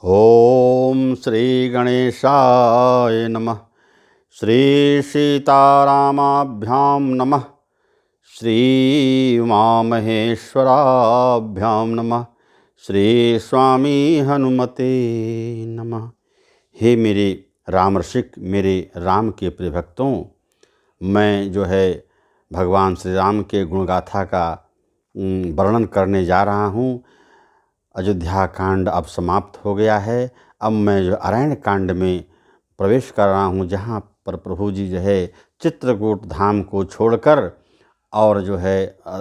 ओम श्री गणेशाय नमः। श्री सीतारामाभ्याम नमः। श्री उमामहेश्वराभ्याम नमः। श्री स्वामी हनुमते नमः। हे मेरे राम रसिक, मेरे राम के प्रिय भक्तों, मैं भगवान श्री राम के गुणगाथा का वर्णन करने जा रहा हूँ। अयोध्या कांड अब समाप्त हो गया है। अब मैं अरण्य कांड में प्रवेश कर रहा हूँ, जहाँ पर प्रभु जी चित्रकूट धाम को छोड़कर और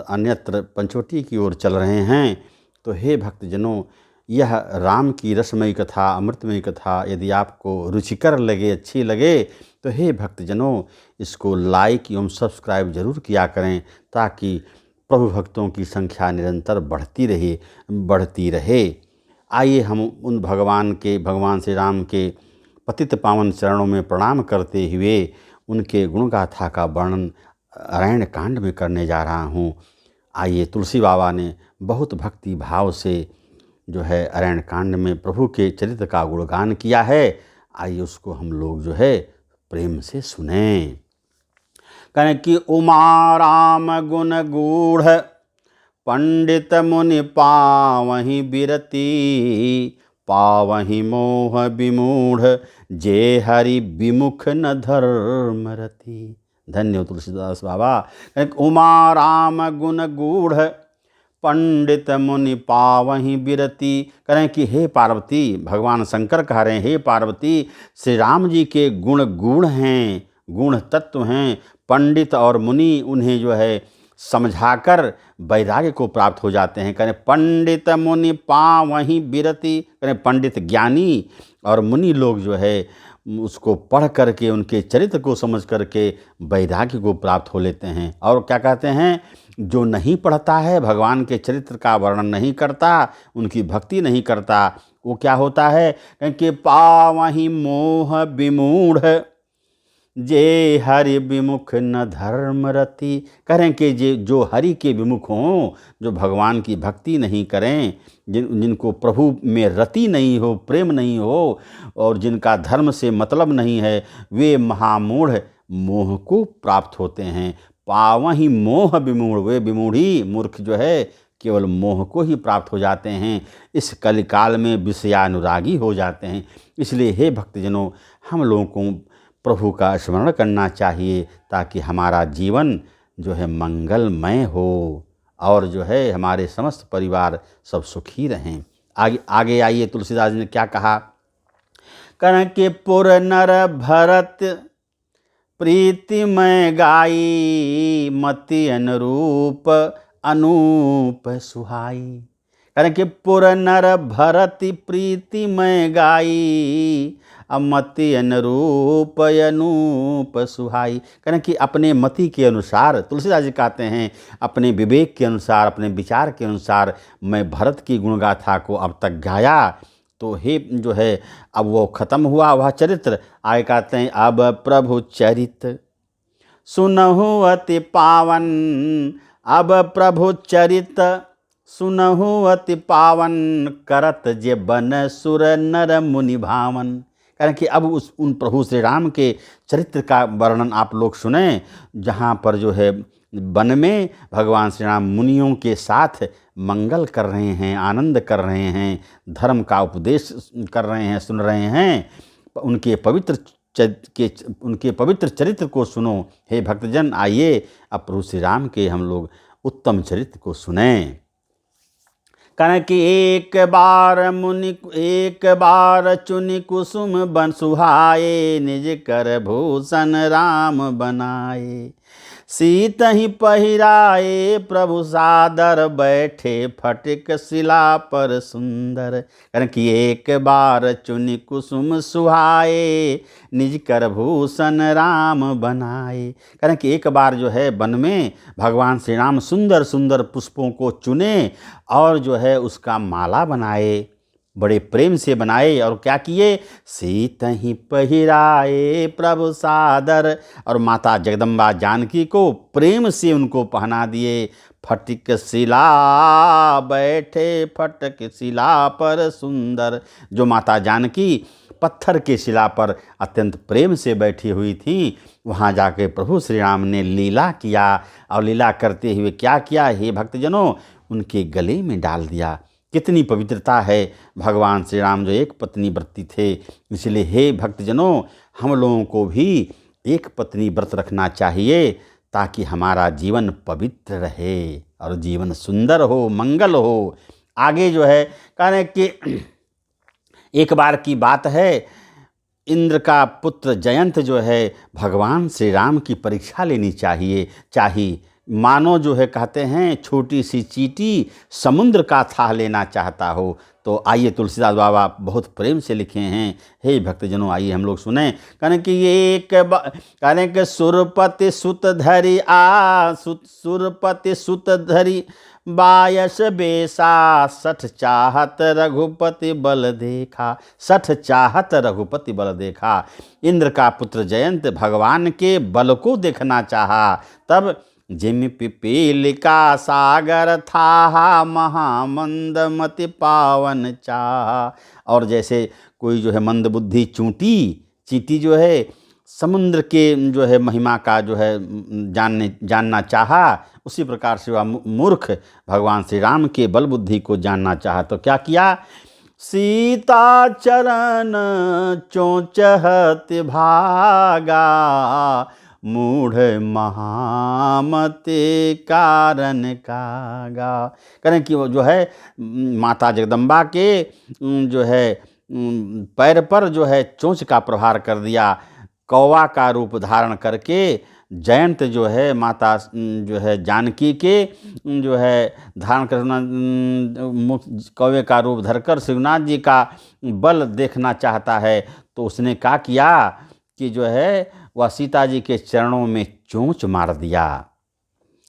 अन्यत्र पंचवटी की ओर चल रहे हैं। तो हे भक्तजनों, यह राम की रसमयी कथा, अमृतमयी कथा यदि आपको रुचिकर लगे, अच्छी लगे, तो हे भक्तजनों, इसको लाइक एवं सब्सक्राइब जरूर किया करें, ताकि प्रभु भक्तों की संख्या निरंतर बढ़ती रहे। आइए हम उन भगवान श्री राम के पतित पावन चरणों में प्रणाम करते हुए उनके गुणगाथा का वर्णन अरण्य कांड में करने जा रहा हूँ। आइए, तुलसी बाबा ने बहुत भक्ति भाव से अरण्य कांड में प्रभु के चरित्र का गुणगान किया है। आइए उसको हम लोग प्रेम से सुनें। कहें कि उमा राम गुण गूढ़, पंडित मुनि पावहि बिरती, पावहि मोह विमूढ़, जे हरि विमुख न धर्म रति। धन्य हो तुलसीदास बाबा। उमा राम गुण गूढ़, पंडित मुनि पावहि बिरती। करें कि हे पार्वती, भगवान शंकर कह रहे हैं, हे पार्वती, श्री राम जी के गुण गूढ़ हैं, गुण तत्व हैं। पंडित और मुनि उन्हें समझाकर वैराग्य को प्राप्त हो जाते हैं। करें पंडित मुनि पावहि बिरति। करें पंडित ज्ञानी और मुनि लोग उसको पढ़ करके, उनके चरित्र को समझ करके वैराग्य को प्राप्त हो लेते हैं। और क्या कहते हैं, जो नहीं पढ़ता है, भगवान के चरित्र का वर्णन नहीं करता, उनकी भक्ति नहीं करता, वो क्या होता है कि पावहि मोह विमूढ़, जे हरि विमुख न धर्म रति। करें कि जो हरि के विमुख हों, जो भगवान की भक्ति नहीं करें, जिनको प्रभु में रति नहीं हो, प्रेम नहीं हो, और जिनका धर्म से मतलब नहीं है, वे महामूढ़ मोह को प्राप्त होते हैं। पावहि मोह विमूढ़, वे विमूढ़ी मूर्ख केवल मोह को ही प्राप्त हो जाते हैं। इस कलिकाल में विषयानुरागी हो जाते हैं। इसलिए हे भक्तजनों, हम लोगों को प्रभु का स्मरण करना चाहिए, ताकि हमारा जीवन मंगलमय हो और हमारे समस्त परिवार सब सुखी रहें। आगे आइए, तुलसीदास जी ने क्या कहा। करें कि पुर नर भरत प्रीतिमय गाई, मति अनुरूप अनूप सुहाई। करें कि पुर नर भरत प्रीतिमय गाई, मति अनुरूप अनूप सुहाई। करें कि अपने मति के अनुसार, तुलसीदास जी कहते हैं, अपने विवेक के अनुसार, अपने विचार के अनुसार मैं भरत की गुणगाथा को अब तक गाया। तो हे अब वो खत्म हुआ वह चरित्र। आगे कहते हैं, अब प्रभु चरित सुनहु अति पावन, अब प्रभु चरित सुनहु अति पावन, करत जे बन सुर नर मुनि भावन। कारण कि अब उन प्रभु श्री राम के चरित्र का वर्णन आप लोग सुने, जहाँ पर वन में भगवान श्री राम मुनियों के साथ मंगल कर रहे हैं, आनंद कर रहे हैं, धर्म का उपदेश कर रहे हैं, सुन रहे हैं। उनके पवित्र चरित्र को सुनो। हे भक्तजन, आइए अब प्रभु श्री राम के हम लोग उत्तम चरित्र को सुनें। करें कि एक बार चुनि कुसुम बन सुहाए, निज कर भूषण राम बनाए। सीत ही पहिराए प्रभु सादर, बैठे फटिक शिला पर सुंदर। करें कि एक बार चुनि कुसुम सुहाए, निज कर भूषण राम बनाए। करें कि एक बार वन में भगवान श्री राम सुंदर सुंदर पुष्पों को चुने और उसका माला बनाए, बड़े प्रेम से बनाए। और क्या किए, सीत ही पहिराए प्रभु सादर, और माता जगदम्बा जानकी को प्रेम से उनको पहना दिए, फटिक शिला बैठे फटक शिला पर सुंदर। जो माता जानकी पत्थर के शिला पर अत्यंत प्रेम से बैठी हुई थी, वहाँ जाके प्रभु श्री राम ने लीला किया। और लीला करते हुए क्या किया, हे भक्तजनों, उनके गले में डाल दिया। कितनी पवित्रता है। भगवान श्री राम जो एक पत्नी व्रती थे, इसलिए हे भक्तजनों, हम लोगों को भी एक पत्नी व्रत रखना चाहिए, ताकि हमारा जीवन पवित्र रहे और जीवन सुंदर हो, मंगल हो। आगे जो है कह रहे हैं कि एक बार की बात है, इंद्र का पुत्र जयंत जो है भगवान श्री राम की परीक्षा लेनी चाहिए। मानो जो है कहते हैं छोटी सी चींटी समुद्र का थाह लेना चाहता हो। तो आइए तुलसीदास बाबा बहुत प्रेम से लिखे हैं। हे भक्तजनों, आइए हम लोग सुने। कहने कि कहने कि सुरपति सुत धरी सुरपति सुत धरी बायस बेसा, सठ चाहत रघुपति बल देखा। सठ चाहत रघुपति बल देखा। इंद्र का पुत्र जयंत भगवान के बल को देखना चाहा। तब जिम पिपील का सागर था, महामंदमति पावन चाह। और जैसे कोई जो है मंदबुद्धि चींटी जो है समुद्र के जो है महिमा का जो है जानना चाहा, उसी प्रकार से वह मूर्ख भगवान श्री राम के बल बुद्धि को जानना चाहा। तो क्या किया, सीता चरण चोचहत भागा, मूढ़ महामते कारण कागा। करें कि वो जो है माता जगदम्बा के जो है पैर पर जो है चोंच का प्रहार कर दिया। कौवा का रूप धारण करके जयंत जो है माता जो है जानकी के जो है धारण करना, कौवे का रूप धरकर शिवनाथ जी का बल देखना चाहता है। तो उसने क्या किया कि जो है वह सीता जी के चरणों में चोंच मार दिया।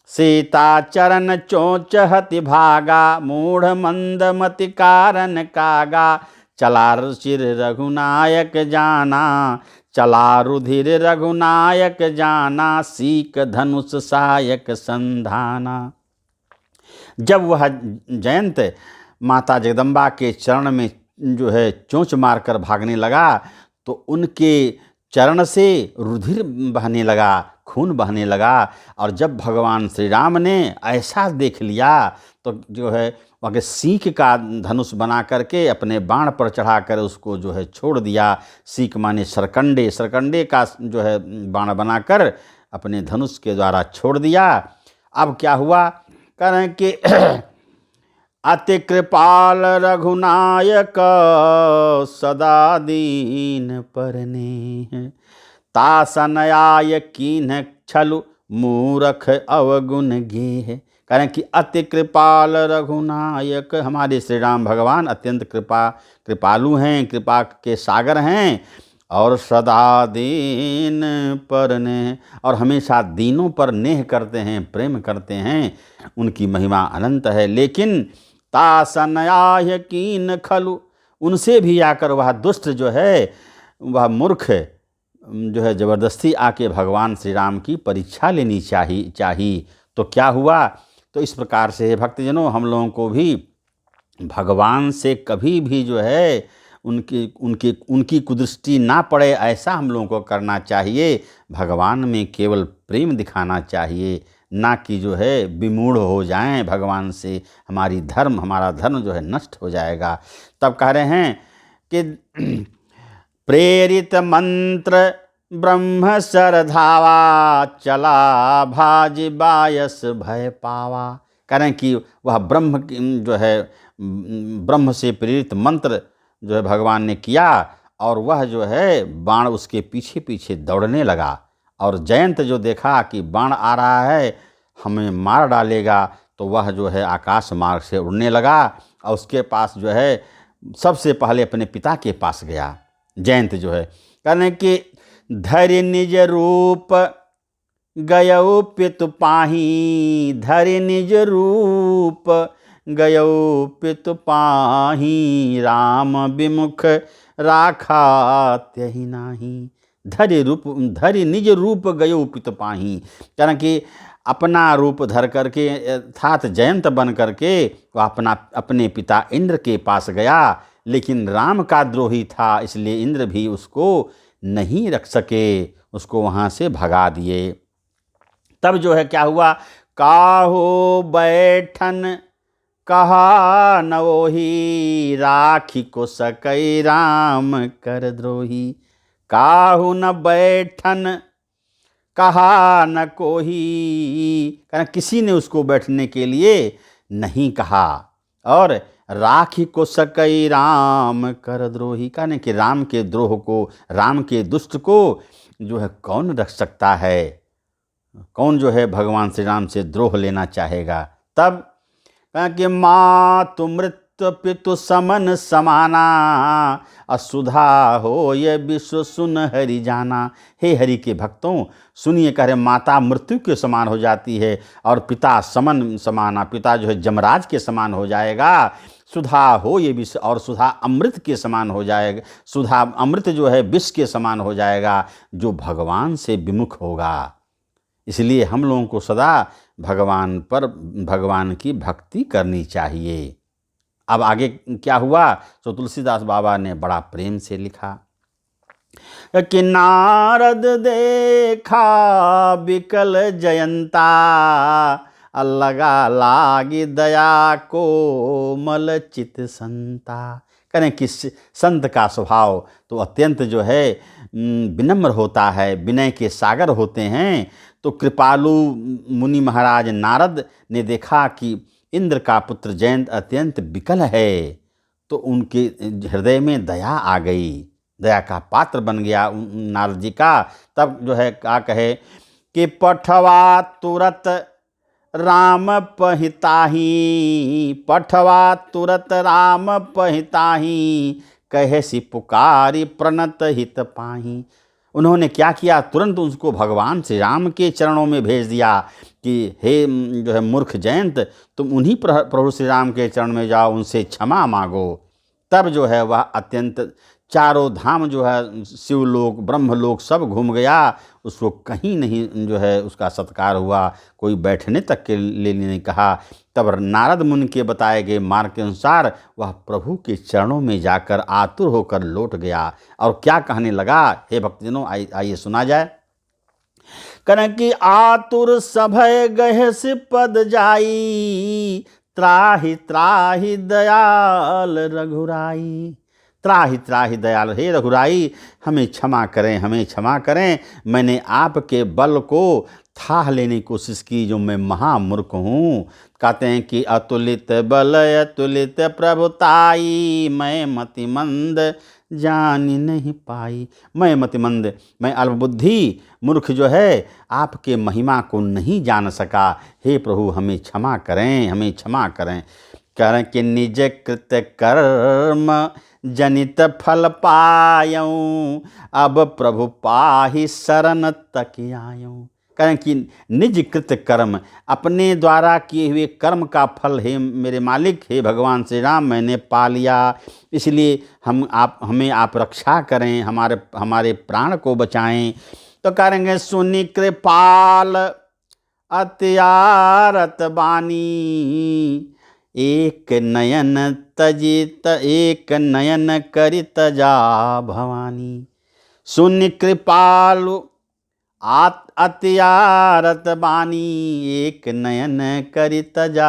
सीता चरण चोंच हति भागा, मूढ़ मंदमति कारण कागा। चला रुचिर रघुनायक जाना, चला रुधिर रघुनायक जाना, सीक धनुष सायक संधाना। जब वह जयंत माता जगदम्बा के चरण में जो है चोंच मारकर भागने लगा, तो उनके चरण से रुधिर बहने लगा, खून बहने लगा। और जब भगवान श्री राम ने ऐसा देख लिया, तो जो है वह सीख का धनुष बना करके अपने बाण पर चढ़ाकर उसको जो है छोड़ दिया। सीख माने सरकंडे का जो है बाण बनाकर अपने धनुष के द्वारा छोड़ दिया। अब क्या हुआ, कह रहे हैं कि अति कृपाल रघुनायक, सदा दीन परने, तासनयाय कीन्ह छलु मूरख अवगुण गेह। करें कि अति कृपाल रघुनायक, हमारे श्री राम भगवान अत्यंत कृपालु हैं, कृपा के सागर हैं। और सदा दीन पर नेह, और हमेशा दीनों पर नेह करते हैं, प्रेम करते हैं। उनकी महिमा अनंत है। लेकिन तासनयाय कीन खलु, उनसे भी आकर वह दुष्ट जो है, वह मूर्ख जो है जबरदस्ती आके भगवान श्री राम की परीक्षा लेनी चाहिए। तो क्या हुआ, तो इस प्रकार से भक्तजनों, हम लोगों को भी भगवान से कभी भी जो है उनकी कुदृष्टि ना पड़े, ऐसा हम लोगों को करना चाहिए। भगवान में केवल प्रेम दिखाना चाहिए, ना कि जो है विमूढ़ हो जाएं भगवान से। हमारा धर्म जो है नष्ट हो जाएगा। तब कह रहे हैं कि प्रेरित मंत्र ब्रह्म सरधावा, चला भाज बायस भय पावा। करें कि वह ब्रह्म से प्रेरित मंत्र जो है भगवान ने किया, और वह जो है बाण उसके पीछे पीछे दौड़ने लगा। और जयंत जो देखा कि बाण आ रहा है, हमें मार डालेगा, तो वह जो है आकाश मार्ग से उड़ने लगा। और उसके पास जो है सबसे पहले अपने पिता के पास गया जयंत जो है। कहने कि धरि निज रूप गयो पितु पाही, धरि निज रूप गयो पितु पाही, राम विमुख राखा त्यहि नाही। धरि निज रूप गयो पितु पाही। कारण कि अपना रूप धर करके अर्थात जयंत बन करके वह अपने पिता इंद्र के पास गया, लेकिन राम का द्रोही था, इसलिए इंद्र भी उसको नहीं रख सके, उसको वहाँ से भगा दिए। तब जो है क्या हुआ, काहो बैठन कहा न वोही, राखी को सकई राम कर द्रोही। काहू न बैठन कहा न कोही, कारण किसी ने उसको बैठने के लिए नहीं कहा। और राखी को सकई राम कर द्रोही, कहने कि राम के द्रोह को, राम के दुष्ट को जो है कौन रख सकता है, कौन जो है भगवान श्री राम से द्रोह लेना चाहेगा। तब कहा कि मातु मृत्यु पितु समन समाना, असुधा हो ये विश्व सुन हरि जाना। हे हरि के भक्तों सुनिए, कह रहे माता मृत्यु के समान हो जाती है और पिता समन समाना, पिता जो है जमराज के समान हो जाएगा। सुधा हो ये विष, और सुधा अमृत के समान हो जाएगा, सुधा अमृत जो है विष के समान हो जाएगा, जो भगवान से विमुख होगा। इसलिए हम लोगों को सदा भगवान पर, भगवान की भक्ति करनी चाहिए। अब आगे क्या हुआ, तो तुलसीदास बाबा ने बड़ा प्रेम से लिखा कि नारद देखा विकल जयंता, लगा लागी दया को मल चित संता। करें कि संत का स्वभाव तो अत्यंत जो है विनम्र होता है, विनय के सागर होते हैं। तो कृपालु मुनि महाराज नारद ने देखा कि इंद्र का पुत्र जयंत अत्यंत विकल है, तो उनके हृदय में दया आ गई, दया का पात्र बन गया नारद जी का। तब जो है क्या कहे कि पठवा तुरत राम पहिताही, पठवा तुरत राम पहिताही, कहे सी पुकारी प्रणत हित पाही। उन्होंने क्या किया, तुरंत उसको भगवान श्री राम के चरणों में भेज दिया कि हे जो है मूर्ख जयंत, तुम उन्हीं प्रभु श्री राम के चरण में जाओ, उनसे क्षमा मांगो। तब जो है वह अत्यंत चारों धाम जो है शिवलोक ब्रह्मलोक सब घूम गया, उसको कहीं नहीं जो है उसका सत्कार हुआ, कोई बैठने तक के लिए नहीं कहा। तब नारद मुनि के बताए गए मार्ग के अनुसार वह प्रभु के चरणों में जाकर आतुर होकर लौट गया। और क्या कहने लगा, हे भक्तजनों आइए सुना जाए। कन की आतुर सभय गहे से पद जाई, त्राहि त्राहि दयाल रघुराई। त्राहि त्राहि दयाल, हे रघुराई हमें क्षमा करें, हमें क्षमा करें। मैंने आपके बल को थाह लेने की कोशिश की, जो मैं महामूर्ख हूँ। कहते हैं कि अतुलित बल अतुलित प्रभुताई, मैं मतिमंद जान नहीं पाई। मैं मतिमंद, मैं अल्पबुद्धि मूर्ख जो है आपके महिमा को नहीं जान सका। हे प्रभु हमें क्षमा करें, हमें क्षमा करें। करें कि निज कृत कर्म जनित फल पायूं, अब प्रभु पाहि शरण तक आयूं। कहें कि निज कृत कर्म, अपने द्वारा किए हुए कर्म का फल हे मेरे मालिक, हे भगवान श्री राम मैंने पा लिया, इसलिए हमें आप रक्षा करें, हमारे प्राण को बचाएं। तो करेंगे सुनि कृपाल अत्यारत बानी, एक नयन तजित एक नयन करि तजा भवानी। सुनि कृपालु अत्यारत बानी, एक नयन करि तजा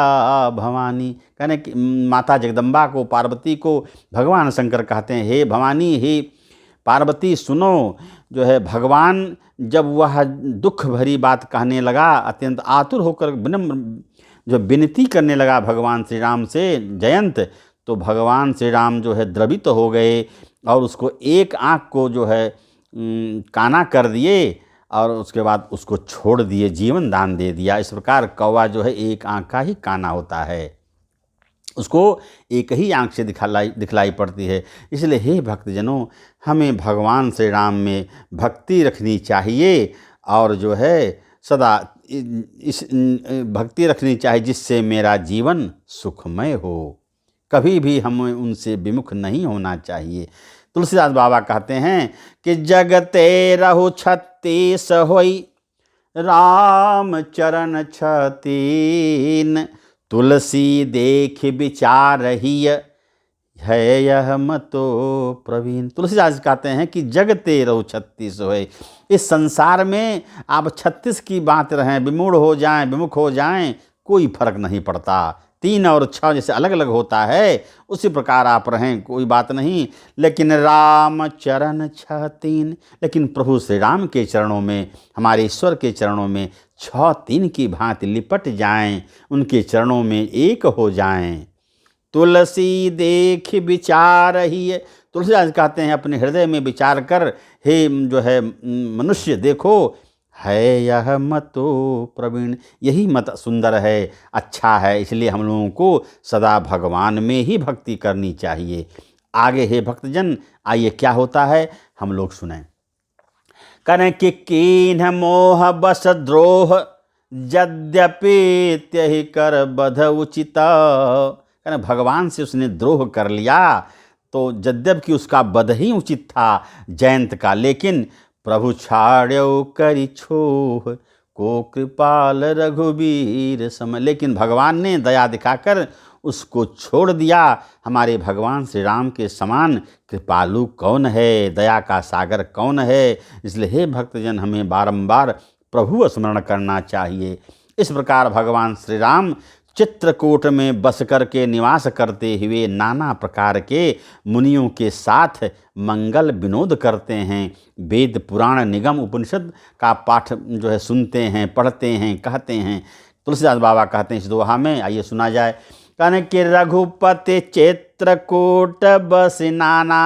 भवानी। कहने कि माता जगदम्बा को, पार्वती को भगवान शंकर कहते हैं, हे भवानी, हे पार्वती सुनो। जो है भगवान जब वह दुख भरी बात कहने लगा, अत्यंत आतुर होकर विनम्र जो विनती करने लगा भगवान श्री राम से जयंत, तो भगवान श्री राम जो है द्रवित हो गए और उसको एक आँख को जो है काना कर दिए और उसके बाद उसको छोड़ दिए, जीवन दान दे दिया। इस प्रकार कौवा जो है एक आँख का ही काना होता है, उसको एक ही आँख से दिखलाई पड़ती है। इसलिए हे भक्तजनों हमें भगवान श्री राम में भक्ति रखनी चाहिए और जो है सदा इस भक्ति रखनी चाहिए जिससे मेरा जीवन सुखमय हो। कभी भी हमें उनसे विमुख नहीं होना चाहिए। तुलसीदास बाबा कहते हैं कि जगते रहु 36 होई, राम चरण छतीन, तुलसी देख विचारहिय, है यह मतो प्रवीण। तुलसीदास कहते हैं कि जगते रहो 36 होए। इस संसार में आप 36 की बात रहें, विमूढ़ हो जाएं, विमुख हो जाएं, कोई फर्क नहीं पड़ता। 3 और 6 जैसे अलग अलग होता है, उसी प्रकार आप रहें, कोई बात नहीं। लेकिन राम चरण 6 लेकिन प्रभु श्री राम के चरणों में, हमारे ईश्वर के चरणों में 6 की भांति लिपट जाएं, उनके चरणों में एक हो जाएं। तुलसी देख विचार ही है। तुलसीदास कहते हैं अपने हृदय में विचार कर, हे जो है मनुष्य देखो, है यह मतो प्रवीण, यही मत सुंदर है, अच्छा है। इसलिए हम लोगों को सदा भगवान में ही भक्ति करनी चाहिए। आगे हे भक्तजन, आइए क्या होता है हम लोग सुने। करें कि कीन्ह मोह बस द्रोह, यद्यपि त्यहि कर बध उचिता। कहना भगवान से उसने द्रोह कर लिया, तो यद्यपि उसका वध ही उचित था जयंत का, लेकिन प्रभु छाड़्यो करि छोह, को कृपाल रघुवीर सम। लेकिन भगवान ने दया दिखाकर उसको छोड़ दिया। हमारे भगवान श्री राम के समान कृपालु कौन है, दया का सागर कौन है। इसलिए हे भक्तजन, हमें बारंबार प्रभु स्मरण करना चाहिए। इस प्रकार भगवान श्री राम चित्रकूट में बस करके निवास करते हुए नाना प्रकार के मुनियों के साथ मंगल विनोद करते हैं। वेद पुराण निगम उपनिषद का पाठ जो है सुनते हैं, पढ़ते हैं, कहते हैं। तुलसीदास बाबा कहते हैं इस दोहा में, आइए सुना जाए। कहने कि रघुपति चित्रकूट बस नाना,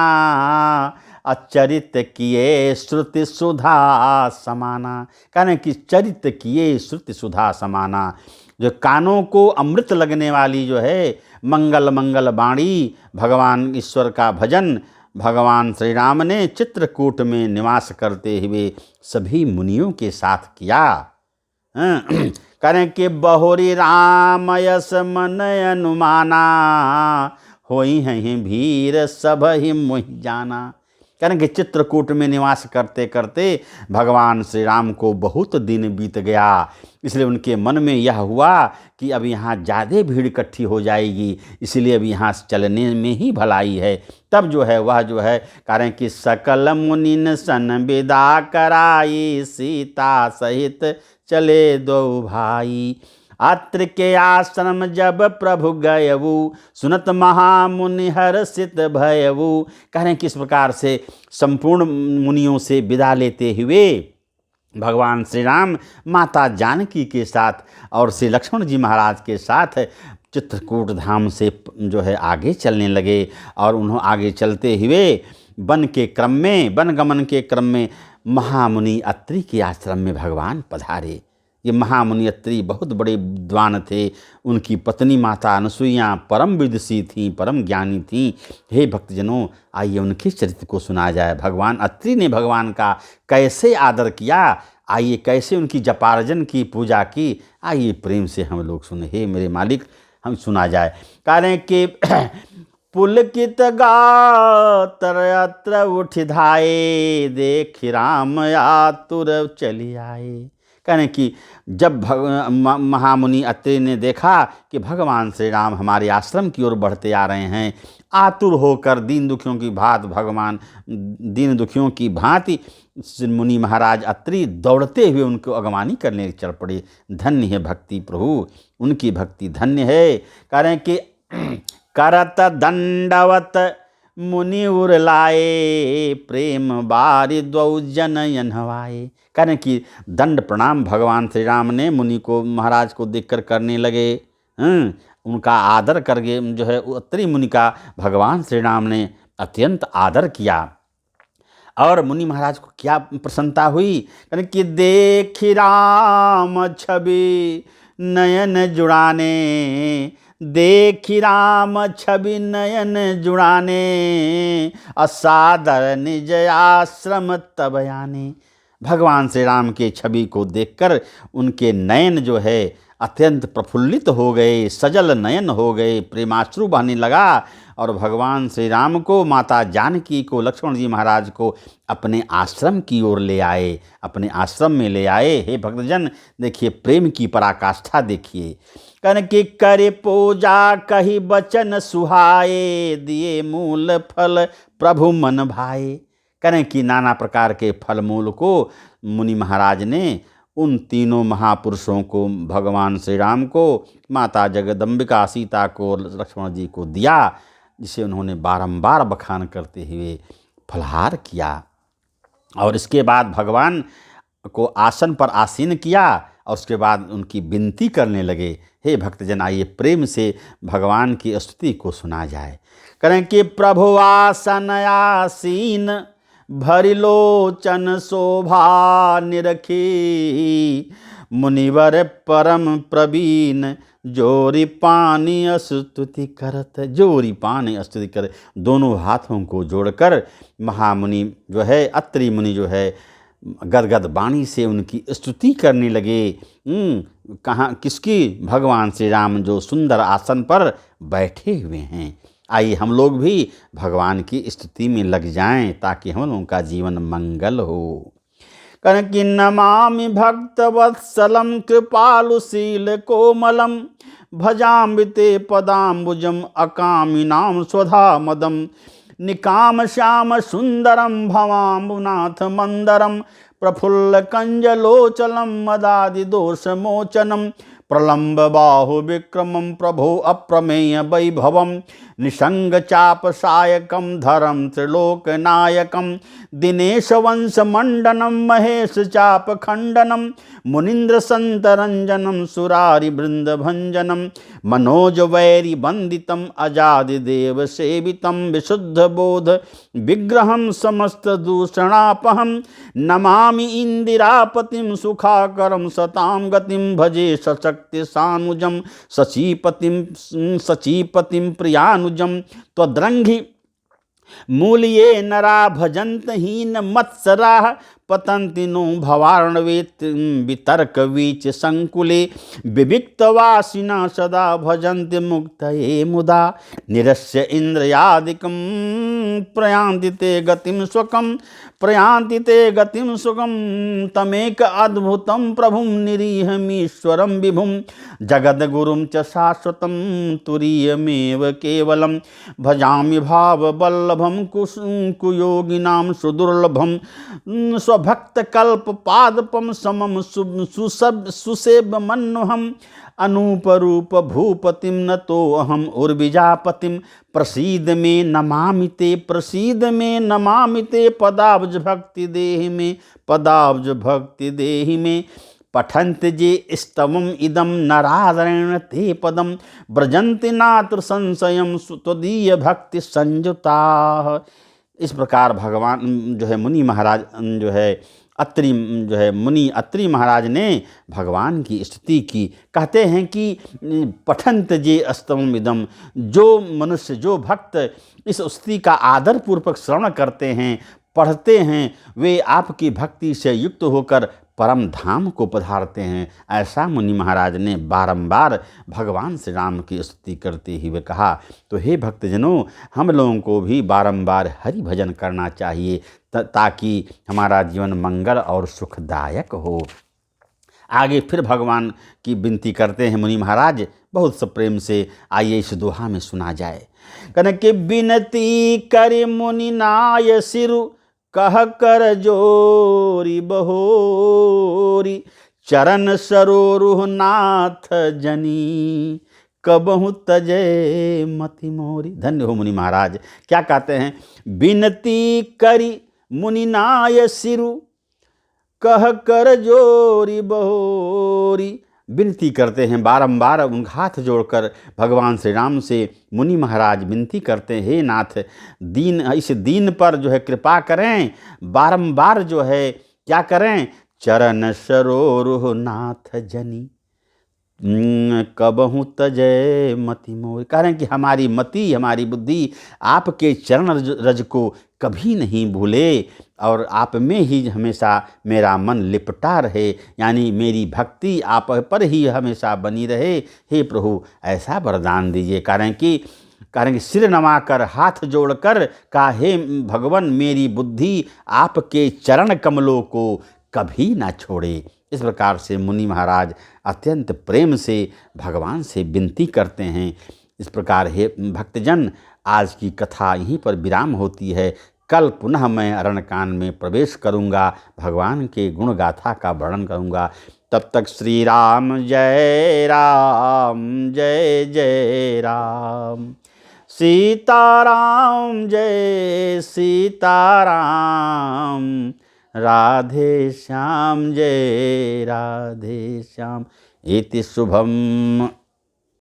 अचरित किए श्रुति सुधा समाना। कहने कि चरित किए श्रुति सुधा समाना, जो कानों को अमृत लगने वाली जो है मंगल मंगल वाणी भगवान ईश्वर का भजन भगवान श्री राम ने चित्रकूट में निवास करते हुए सभी मुनियों के साथ किया। करें कि बहुरी राम यस मन अनुमाना, होई हैं भीर सब ही मोहि जाना। करें कि चित्रकूट में निवास करते करते भगवान श्री राम को बहुत दिन बीत गया। इसलिए उनके मन में यह हुआ कि अब यहाँ ज़्यादा भीड़ इकट्ठी हो जाएगी, इसलिए अब यहाँ चलने में ही भलाई है। तब जो है वह जो है करें कि सकल मुनिन सन विदा कराई, सीता सहित चले दो भाई। अत्र के आश्रम जब प्रभु गयवु, सुनत महामुनि हर्षित भयवु। कह रहे हैं किस प्रकार से संपूर्ण मुनियों से विदा लेते हुए भगवान श्री राम माता जानकी के साथ और श्री लक्ष्मण जी महाराज के साथ चित्रकूट धाम से जो है आगे चलने लगे। और उन्होंने आगे चलते हुए वन गमन के क्रम में महामुनि अत्रि के आश्रम में भगवान पधारे। ये महामुनि अत्रि बहुत बड़े विद्वान थे। उनकी पत्नी माता अनसुईया परम विदुषी थीं, परम ज्ञानी थीं। हे भक्तजनों, आइए उनके चरित्र को सुना जाए। भगवान अत्रि ने भगवान का कैसे आदर किया, आइए कैसे उनकी जपार्जन की, पूजा की, आइए प्रेम से हम लोग सुने। हे मेरे मालिक, हम सुना जाए। कारण कि पुलकित गातर अत्र उठ धाये, देख राम आतुर चली आए। कहने कि जब महामुनि अत्रि ने देखा कि भगवान श्री राम हमारे आश्रम की ओर बढ़ते आ रहे हैं, आतुर होकर दीन दुखियों की भांति मुनि महाराज अत्रि दौड़ते हुए उनको अगवानी करने चल पड़े। धन्य है भक्ति प्रभु, उनकी भक्ति धन्य है। कह रहे हैं कि करत दंडवत मुनि उर लाए, प्रेम बारि द्वौ जनयन हवाए। कह रहे हैं कि दंड प्रणाम भगवान श्री राम ने मुनि को, महाराज को देखकर करने लगे। उनका आदर करके जो है अत्रि मुनि का भगवान श्री राम ने अत्यंत आदर किया। और मुनि महाराज को क्या प्रसन्नता हुई कि देखी राम छवि नयन जुड़ाने, देखी राम छवि नयन जुड़ाने, असादर निज आश्रम तब आने। भगवान श्री राम के छवि को देखकर उनके नयन जो है अत्यंत प्रफुल्लित हो गए, सजल नयन हो गए, प्रेमाश्रु बहने लगा। और भगवान श्री राम को, माता जानकी को, लक्ष्मण जी महाराज को अपने आश्रम की ओर ले आए, अपने आश्रम में ले आए। हे भक्तजन, देखिए प्रेम की पराकाष्ठा देखिए। कनके करे पूजा कही बचन सुहाए, दिए मूल फल प्रभु मन भाए। करें कि नाना प्रकार के फल मूल को मुनि महाराज ने उन तीनों महापुरुषों को, भगवान श्री राम को, माता जगदम्बिका सीता को, लक्ष्मण जी को दिया, जिसे उन्होंने बारंबार बखान करते हुए फलहार किया। और इसके बाद भगवान को आसन पर आसीन किया और उसके बाद उनकी विनती करने लगे। हे भक्तजन, आइए प्रेम से भगवान की स्तुति को सुना जाए। करें कि प्रभु आसन आसीन, भरि लोचन शोभा निरखी, मुनिवर परम प्रवीण, जोरी पानी स्तुति करत। जोरी पानी स्तुति कर, दोनों हाथों को जोड़कर महामुनि जो है, अत्रि मुनि जो है, गदगद वाणी से उनकी स्तुति करने लगे। कहाँ किसकी? भगवान श्री राम जो सुंदर आसन पर बैठे हुए हैं। आइए हम लोग भी भगवान की स्तुति में लग जाएं ताकि हम लोगों का जीवन मंगल हो। कनकि नमामि भक्तवत्सलं कृपालुशील कोमलं, भजाम्बिते पदाम्बुजम् अकामिनां स्वधा मदम्, निकाम श्याम सुंदरम भवाम्बुनाथ मंदरम, प्रफुल्ल कंजलोचलम मदादि दोष मोचनम, प्रलंब बाहु विक्रमं प्रभो अप्रमेय वैभवं, निसंग चाप सायकं धरम त्रिलोक नायकं, दिनेश वंश मंडनम महेश चाप खंडनम, मुनीन्द्र संत रंजनम सुरारि बृंद भंजनम, मनोज वैरी वंदितम अजादि देव सेवितम, विशुद्ध बोध विग्रहम समस्त दूषणापहम, नमामि इंदिरापतिम सुखाकरम सताम गतिम, भजे सशक्ति सानुजम सचीपतिम प्रियानुजम, त्वद्रंघि मूल्ये नरा भजंत हीन मत्सरा, पतंति नो भवार्णवेत वितर्क वीच संकुले, विविक्तवासिना सदा भजन्ति मुक्तये मुदा, निरस्य इंद्रयादिकं प्रयान्ति ते गतिं स्वकं, प्रयान्ति ते गतिं सुखं, तमेक अद्भुतं प्रभुं निरीहमीश्वरं विभुं, जगद्गुरुं च शाश्वतं तुरीयमेव केवलं, भजामि भाववल्लभं कुयोगिनां सुदुर्लभं, स्वभक्त कल्प पादपम समम सुसेब मन्नुहम, अनूपरूप भूपतिम नतो अहम उर्विजापतिम, प्रसीद में नमामि ते, प्रसीद में नमामि ते, पदाब्ज भक्ति देहि में, पदाब्ज भक्ति देहि में, पठन्त जे स्तवम इदम नरादरेण ते पदम, ब्रजन्ति नात्र संशयम त्वदीय भक्ति संयुता। इस प्रकार भगवान जो है मुनि महाराज जो है अत्रि जो है मुनि अत्रि महाराज ने भगवान की स्तुति की। कहते हैं कि पठंत जे स्तवम इदम, जो मनुष्य, जो भक्त इस स्तुति का आदर पूर्वक श्रवण करते हैं, पढ़ते हैं, वे आपकी भक्ति से युक्त होकर परम धाम को पधारते हैं। ऐसा मुनि महाराज ने बारंबार भगवान श्री राम की स्तुति करते हुए कहा। तो हे भक्तजनों, हम लोगों को भी बारंबार हरि भजन करना चाहिए ताकि हमारा जीवन मंगल और सुखदायक हो। आगे फिर भगवान की विनती करते हैं मुनि महाराज बहुत सब प्रेम से। आइए इस दोहा में सुना जाए। कनके बिनती कर मुनि नाय सिरु, कह कर जोरी बहोरी, चरण सरोरुह नाथ जनी, कबहु तजय मति मोरी। धन्य हो मुनि महाराज। क्या कहते हैं? बिनती करी मुनि नाय सिरु, कह कर जोरी बहोरी। विनती करते हैं बारंबार, उनका हाथ जोड़कर भगवान श्री राम से मुनि महाराज विनती करते हैं, हे नाथ, इस दीन पर जो है कृपा करें। बारंबार जो है क्या करें? चरण सरोरुह नाथ जनी, कबहु तजय मति मोर। कह रहे हैं कि हमारी मति, हमारी बुद्धि आपके चरण रज को कभी नहीं भूले और आप में ही हमेशा मेरा मन लिपटा रहे, यानी मेरी भक्ति आप पर ही हमेशा बनी रहे। हे प्रभु ऐसा वरदान दीजिए। कह रहे हैं कि सिर नवाकर हाथ जोड़कर कहा, हे भगवान मेरी बुद्धि आपके चरण कमलों को कभी ना छोड़े। इस प्रकार से मुनि महाराज अत्यंत प्रेम से भगवान से विनती करते हैं। इस प्रकार हे भक्तजन, आज की कथा यहीं पर विराम होती है। कल पुनः मैं अरण्यकांड में प्रवेश करूंगा, भगवान के गुण गाथा का वर्णन करूंगा। तब तक श्री राम जय जय राम, सीताराम जय सीताराम, राधे श्याम जय राधे श्याम। इति शुभम।